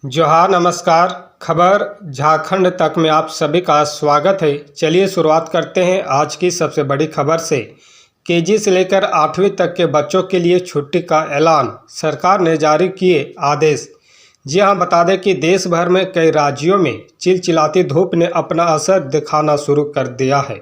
जोहार नमस्कार। खबर झारखंड तक में आप सभी का स्वागत है। चलिए शुरुआत करते हैं आज की सबसे बड़ी खबर से। केजी से लेकर 8वीं तक के बच्चों के लिए छुट्टी का ऐलान, सरकार ने जारी किए आदेश। जी हां, बता दें कि देश भर में कई राज्यों में चिलचिलाती धूप ने अपना असर दिखाना शुरू कर दिया है।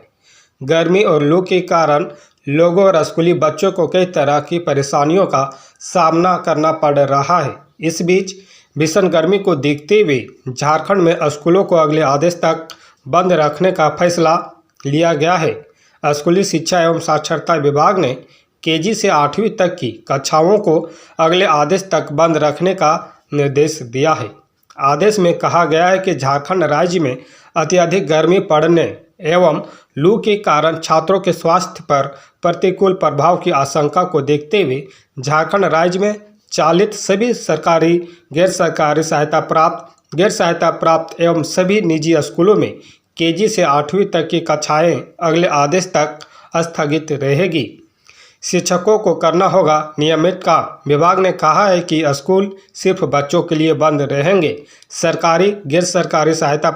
गर्मी और लू के कारण लोगों और स्कूली बच्चों को कई तरह की परेशानियों का सामना करना पड़ रहा है। इस बीच भीषण गर्मी को देखते हुए झारखंड में स्कूलों को अगले आदेश तक बंद रखने का फैसला लिया गया है। स्कूली शिक्षा एवं साक्षरता विभाग ने केजी से 8वीं तक की कक्षाओं को अगले आदेश तक बंद रखने का निर्देश दिया है। आदेश में कहा गया है कि झारखंड राज्य में अत्यधिक गर्मी पड़ने एवं लू के कारण छात्रों के स्वास्थ्य पर प्रतिकूल प्रभाव की आशंका को देखते हुए झारखंड राज्य में चालित सभी सरकारी, गैर सहायता प्राप्त एवं सभी निजी स्कूलों में केजी से 8वीं तक की कक्षाएं अगले आदेश तक स्थगित रहेगी। शिक्षकों को करना होगा नियमित काम। विभाग ने कहा है कि स्कूल सिर्फ बच्चों के लिए बंद रहेंगे। सरकारी, गैर सहायता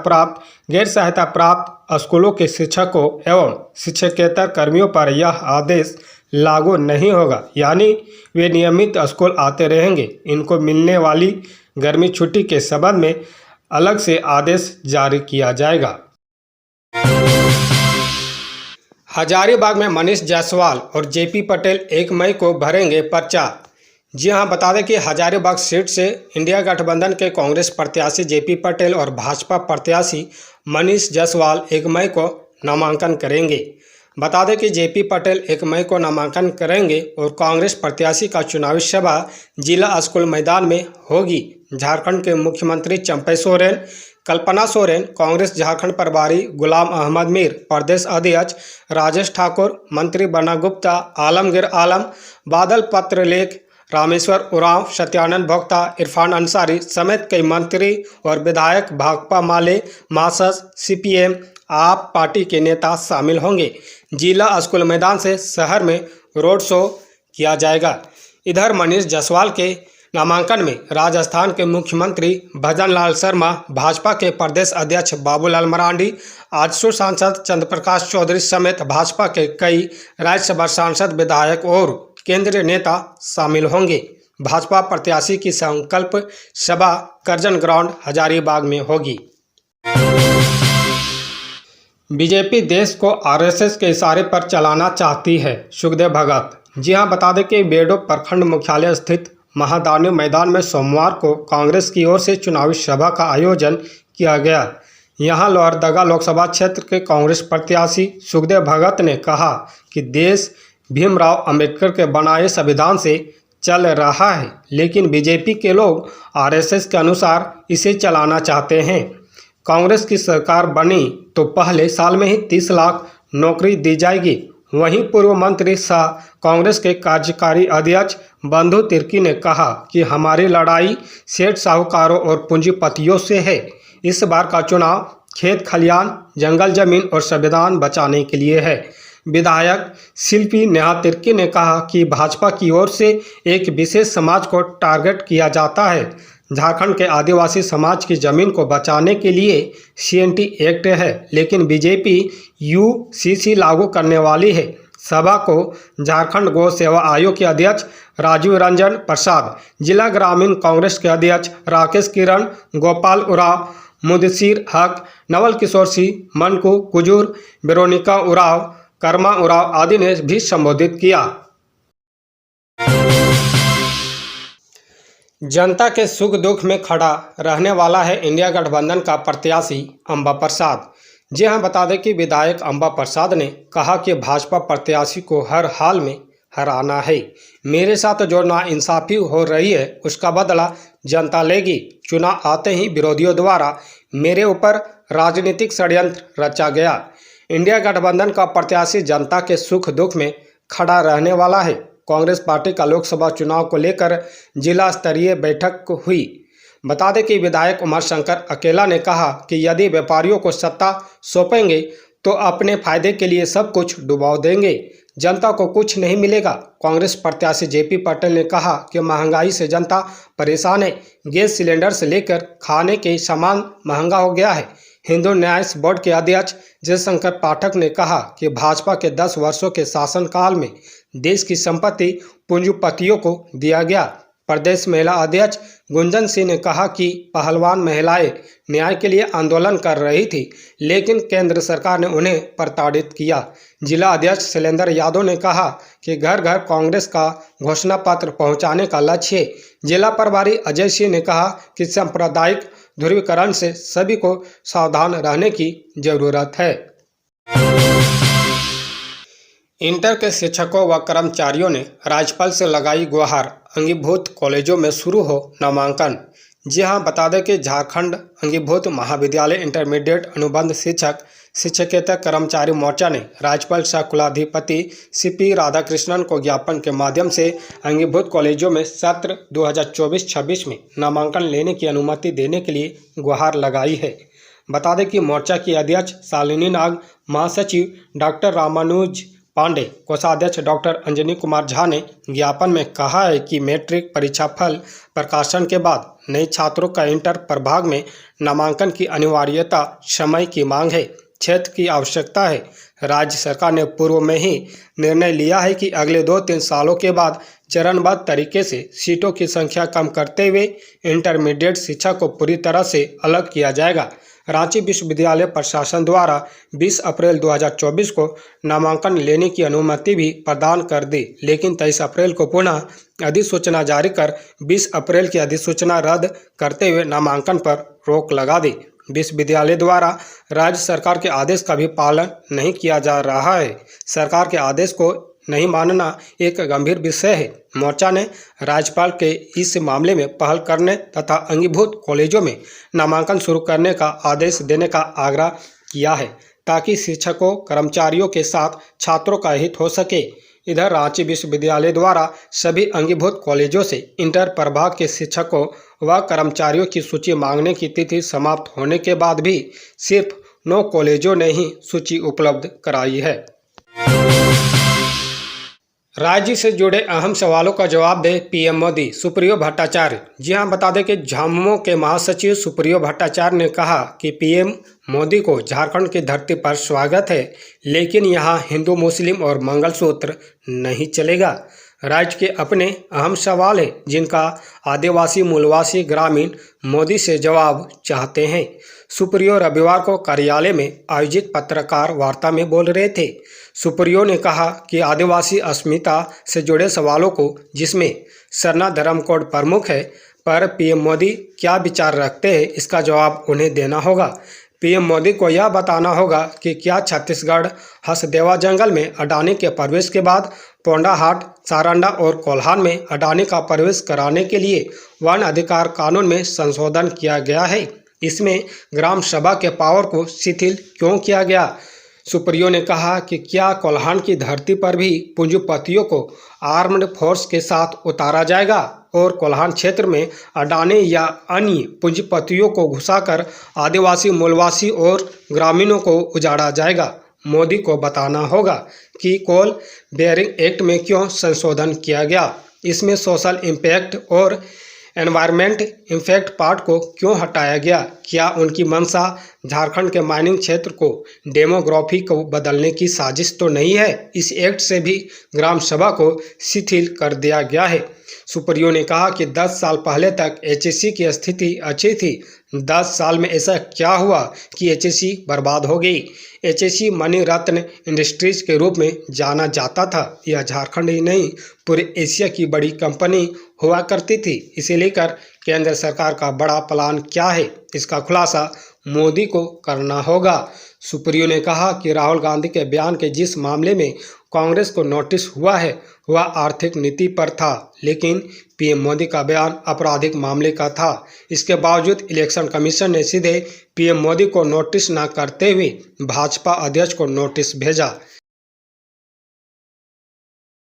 प्राप्त स्कूलों के शिक्षकों एवं शिक्षकेतर कर्मियों पर यह आदेश लागू नहीं होगा, यानी वे नियमित स्कूल आते रहेंगे। इनको मिलने वाली गर्मी छुट्टी के संबंध में अलग से आदेश जारी किया जाएगा। हजारीबाग में मनीष जायसवाल और जेपी पटेल 1 मई को भरेंगे पर्चा। जी हां, बता दें कि हजारीबाग सीट से इंडिया गठबंधन के कांग्रेस प्रत्याशी जेपी पटेल और भाजपा प्रत्याशी मनीष जायसवाल 1 मई को नामांकन करेंगे। बता दें कि जेपी पटेल 1 मई को नामांकन करेंगे और कांग्रेस प्रत्याशी का चुनावी सभा जिला स्कूल मैदान में होगी। झारखंड के मुख्यमंत्री चंपई सोरेन, कल्पना सोरेन, कांग्रेस झारखंड प्रभारी गुलाम अहमद मीर, प्रदेश अध्यक्ष राजेश ठाकुर, मंत्री बन्ना गुप्ता, आलमगीर आलम, बादल पत्रलेख, रामेश्वर उरांव, सत्यानंद भोक्ता, इरफान अंसारी समेत कई मंत्री और विधायक, भाकपा माले, मासस, सीपीएम, आप पार्टी के नेता शामिल होंगे। जिला स्कूल मैदान से शहर में रोड शो किया जाएगा। इधर मनीष जायसवाल के नामांकन में राजस्थान के मुख्यमंत्री भजन लाल शर्मा, भाजपा के प्रदेश अध्यक्ष बाबूलाल मरांडी, आजसू सांसद चंद्रप्रकाश चौधरी समेत भाजपा के कई राज्यसभा सांसद, विधायक और केंद्रीय नेता शामिल होंगे। भाजपा प्रत्याशी की संकल्प सभा करजन ग्राउंड हजारीबाग में होगी। बीजेपी देश को आरएसएस के इशारे पर चलाना चाहती है, सुखदेव भगत। जी हां, बता दें कि बेडो प्रखंड मुख्यालय स्थित महादानी मैदान में सोमवार को कांग्रेस की ओर से चुनावी सभा का आयोजन किया गया। यहां लोहरदगा लोकसभा क्षेत्र के कांग्रेस प्रत्याशी सुखदेव भगत ने कहा कि देश भीमराव अंबेडकर के बनाए संविधान से चल रहा है, लेकिन बीजेपी के लोग आरएसएस के अनुसार इसे चलाना चाहते हैं। कांग्रेस की सरकार बनी तो पहले साल में ही 30 लाख नौकरी दी जाएगी। वहीं पूर्व मंत्री सह कांग्रेस के कार्यकारी अध्यक्ष बंधु तिर्की ने कहा कि हमारी लड़ाई सेठ साहूकारों और पूंजीपतियों से है। इस बार का चुनाव खेत खलियान, जंगल जमीन और संविधान बचाने के लिए है। विधायक शिल्पी नेहा तिर्की ने कहा कि भाजपा की ओर से एक विशेष समाज को टारगेट किया जाता है। झारखंड के आदिवासी समाज की जमीन को बचाने के लिए सीएनटी एक्ट है, लेकिन बीजेपी यूसीसी लागू करने वाली है। सभा को झारखंड गौ सेवा आयोग के अध्यक्ष राजीव रंजन प्रसाद, जिला ग्रामीण कांग्रेस के अध्यक्ष राकेश किरण, गोपाल उराव, मुदसीर हक, नवल किशोर सिंह, मनकू कुजूर, वेरोनिका उराव, कर्मा उराव आदि ने भी संबोधित किया। जनता के सुख दुख में खड़ा रहने वाला है इंडिया गठबंधन का प्रत्याशी अंबा प्रसाद। जी हां, बता दें कि विधायक अंबा प्रसाद ने कहा कि भाजपा प्रत्याशी को हर हाल में हराना है। मेरे साथ जो नाइंसाफी हो रही है उसका बदला जनता लेगी। चुनाव आते ही विरोधियों द्वारा मेरे ऊपर राजनीतिक षड्यंत्र रचा गया। इंडिया गठबंधन का प्रत्याशी जनता के सुख दुख में खड़ा रहने वाला है। कांग्रेस पार्टी का लोकसभा चुनाव को लेकर जिला स्तरीय बैठक हुई। बता दें कि विधायक उमा शंकर अकेला ने कहा कि यदि व्यापारियों को सत्ता सौंपेंगे तो अपने फायदे के लिए सब कुछ डुबा देंगे। जनता को कुछ नहीं मिलेगा। कांग्रेस प्रत्याशी जेपी पटेल ने कहा कि महंगाई से जनता परेशान है। गैस सिलेंडर से लेकर खाने के सामान महंगा हो गया है। हिंदू न्याय बोर्ड के अध्यक्ष जयशंकर पाठक ने कहा कि भाजपा के 10 वर्षों के शासनकाल में देश की संपत्ति पूंजीपतियों को दिया गया। प्रदेश महिला अध्यक्ष गुंजन सिंह ने कहा कि पहलवान महिलाएं न्याय के लिए आंदोलन कर रही थी, लेकिन केंद्र सरकार ने उन्हें प्रताड़ित किया। जिला अध्यक्ष शैलेंद्र यादव ने कहा कि घर घर कांग्रेस का घोषणा पत्र पहुंचाने का लक्ष्य है। जिला प्रभारी अजय सिंह ने कहा कि सांप्रदायिक ध्रुवीकरण से सभी को सावधान रहने की जरूरत है। इंटर के शिक्षकों व कर्मचारियों ने राज्यपाल से लगाई गुहार, अंगीभूत कॉलेजों में शुरू हो नामांकन। जी हां, बता दें कि झारखंड अंगीभूत महाविद्यालय इंटरमीडिएट अनुबंध शिक्षकेतर कर्मचारी मोर्चा ने राज्यपाल सह कुलाधिपति CP राधाकृष्णन को ज्ञापन के माध्यम से अंगीभूत कॉलेजों में सत्र 2024-26 में नामांकन लेने की अनुमति देने के लिए गुहार लगाई है। बता दें कि मोर्चा की अध्यक्ष शालिनी नाग, महासचिव डॉक्टर रामानुज पांडे, कोषाध्यक्ष डॉक्टर अंजनी कुमार झा ने ज्ञापन में कहा है कि मैट्रिक परीक्षा फल प्रकाशन के बाद नए छात्रों का इंटर प्रभाग में नामांकन की अनिवार्यता समय की मांग है, क्षेत्र की आवश्यकता है। राज्य सरकार ने पूर्व में ही निर्णय लिया है कि अगले 2-3 सालों के बाद चरणबद्ध तरीके से सीटों की संख्या कम करते हुए इंटरमीडिएट शिक्षा को पूरी तरह से अलग किया जाएगा। रांची विश्वविद्यालय प्रशासन द्वारा 20 अप्रैल 2024 को नामांकन लेने की अनुमति भी प्रदान कर दी, लेकिन 23 अप्रैल को पुनः अधिसूचना जारी कर 20 अप्रैल की अधिसूचना रद्द करते हुए नामांकन पर रोक लगा दी। विश्वविद्यालय द्वारा राज्य सरकार के आदेश का भी पालन नहीं किया जा रहा है। सरकार के आदेश को नहीं मानना एक गंभीर विषय है। मोर्चा ने राज्यपाल के इस मामले में पहल करने तथा अंगीभूत कॉलेजों में नामांकन शुरू करने का आदेश देने का आग्रह किया है, ताकि शिक्षकों कर्मचारियों के साथ छात्रों का हित हो सके। इधर रांची विश्वविद्यालय द्वारा सभी अंगीभूत कॉलेजों से इंटर प्रभाग के शिक्षकों व कर्मचारियों की सूची मांगने की तिथि समाप्त होने के बाद भी सिर्फ 9 कॉलेजों ने ही सूची उपलब्ध कराई है। राज्य से जुड़े अहम सवालों का जवाब दे पीएम मोदी, सुप्रियो भट्टाचार्य। जी हां, बता दें कि झामुमो के महासचिव सुप्रियो भट्टाचार्य ने कहा कि पीएम मोदी को झारखंड की धरती पर स्वागत है, लेकिन यहां हिंदू मुस्लिम और मंगलसूत्र नहीं चलेगा। राज्य के अपने अहम सवाल है, जिनका आदिवासी मूलवासी ग्रामीण मोदी से जवाब चाहते हैं। सुप्रियो रविवार को कार्यालय में आयोजित पत्रकार वार्ता में बोल रहे थे। सुप्रियो ने कहा कि आदिवासी अस्मिता से जुड़े सवालों को, जिसमें सरना धर्म कोड प्रमुख है, पर पीएम मोदी क्या विचार रखते हैं, इसका जवाब उन्हें देना होगा। पीएम मोदी को यह बताना होगा कि क्या छत्तीसगढ़ हसदेवा जंगल में अडानी के प्रवेश के बाद पोंडाहाट, सारंडा और कोल्हान में अडानी का प्रवेश कराने के लिए वन अधिकार कानून में संशोधन किया गया है। इसमें ग्राम सभा के पावर को शिथिल क्यों किया गया? सुप्रियो ने कहा कि क्या कोल्हान की धरती पर भी पूंजीपतियों को आर्म्ड फोर्स के साथ उतारा जाएगा और कोल्हान क्षेत्र में अडानी या अन्य पूंजीपतियों को घुसाकर आदिवासी मूलवासी और ग्रामीणों को उजाड़ा जाएगा? मोदी को बताना होगा कि कोल बेयरिंग एक्ट में क्यों संशोधन किया गया, इसमें सोशल इम्पैक्ट और एनवायरमेंट इम्पैक्ट पार्ट को क्यों हटाया गया। क्या उनकी मंशा झारखंड के माइनिंग क्षेत्र को डेमोग्राफी को बदलने की साजिश तो नहीं है? इस एक्ट से भी ग्राम सभा को शिथिल कर दिया गया है। सुप्रियो ने कहा कि 10 साल पहले तक HSC की स्थिति अच्छी थी। 10 साल में ऐसा क्या हुआ कि HSC बर्बाद हो गई? HSC मनी रत्न इंडस्ट्रीज के रूप में जाना जाता था। यह झारखंड ही नहीं, पूरे एशिया की बड़ी कंपनी हुआ करती थी। इसे लेकर केंद्र सरकार का बड़ा प्लान क्या है, इसका खुलासा मोदी को करना होगा। सुप्रियो ने कहा कि राहुल गांधी के बयान के जिस मामले में कांग्रेस को नोटिस हुआ है वह आर्थिक नीति पर था, लेकिन पीएम मोदी का बयान आपराधिक मामले का था। इसके बावजूद इलेक्शन कमीशन ने सीधे पीएम मोदी को नोटिस न करते हुए भाजपा अध्यक्ष को नोटिस भेजा।